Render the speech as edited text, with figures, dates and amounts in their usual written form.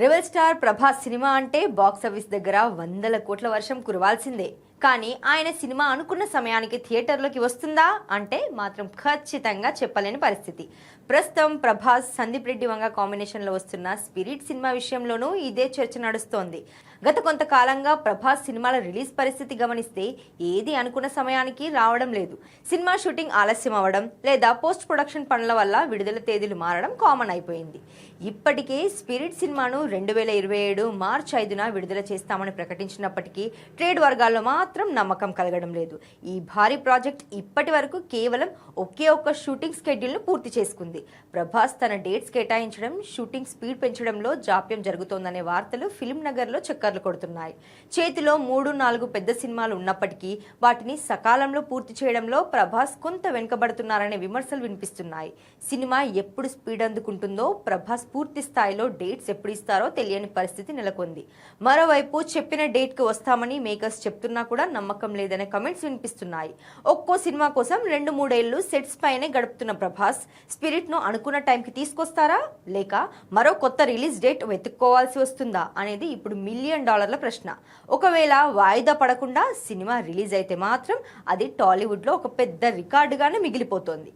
Rebel star Prabhas cinema అంటే box office దగ్గర వందల కోట్ల వర్షం కురవాల్సిందే. కానీ ఆయన సినిమా అనుకున్న సమయానికి థియేటర్లోకి వస్తుందా అంటే మాత్రం ఖచ్చితంగా చెప్పలేని పరిస్థితి. ప్రస్తుతం ప్రభాస్ సందీప్ రెడ్డి వంగ కాంబినేషన్లో వస్తున్న స్పిరిట్ సినిమా విషయంలోనూ ఇదే చర్చ నడుస్తోంది. గత కొంతకాలంగా ప్రభాస్ సినిమాల రిలీజ్ పరిస్థితి గమనిస్తే ఏది అనుకున్న సమయానికి రావడం లేదు. సినిమా షూటింగ్ ఆలస్యం అవ్వడం లేదా పోస్ట్ ప్రొడక్షన్ పనుల వల్ల విడుదల తేదీలు మారడం కామన్ అయిపోయింది. ఇప్పటికే స్పిరిట్ సినిమాను 2027 మార్చి 5న విడుదల చేస్తామని ప్రకటించినప్పటికీ ట్రేడ్ వర్గాల్లో మాత్రం నమ్మకం కలగడం లేదు. ఈ భారీ ప్రాజెక్ట్ ఇప్పటి వరకు కేవలం ఒకే ఒక్క షూటింగ్ షెడ్యూల్ను పూర్తి చేసుకుంది. ప్రభాస్ తన డేట్స్ కేటాయించడం, షూటింగ్ స్పీడ్ పెంచడంలో జాప్యం జరుగుతోందనే వార్తలు ఫిల్మ్ నగర్లో చక్కర్లు కొడుతున్నాయి. చేతిలో 3-4 పెద్ద సినిమాలు ఉన్నప్పటికీ వాటిని సకాలంలో పూర్తి చేయడంలో ప్రభాస్ కొంత వెనుకబడుతున్నారనే విమర్శలు వినిపిస్తున్నాయి. సినిమా ఎప్పుడు స్పీడ్ అందుకుంటుందో, ప్రభాస్ పూర్తి స్థాయిలో డేట్స్ ఎప్పుడు ఇస్తారో తెలియని పరిస్థితి నెలకొంది. మరోవైపు చెప్పిన డేట్కి వస్తామని మేకర్స్ చెప్తున్నా కూడా నమ్మకం లేదనే కమెంట్స్ వినిపిస్తున్నాయి. ఒక్కో సినిమా కోసం 2-3 ఏళ్లు సెట్స్ పైనే గడుపుతున్న ప్రభాస్ స్పిరిట్ ను అనుకున్న టైంకి తీసుకొస్తారా, లేక మరో కొత్త రిలీజ్ డేట్ వెతుక్కోవాల్సి వస్తుందా అనేది ఇప్పుడు $1 మిలియన్ ప్రశ్న. ఒకవేళ వాయిదా పడకుండా సినిమా రిలీజ్ అయితే మాత్రం అది టాలీవుడ్ లో ఒక పెద్ద రికార్డుగానే మిగిలిపోతోంది.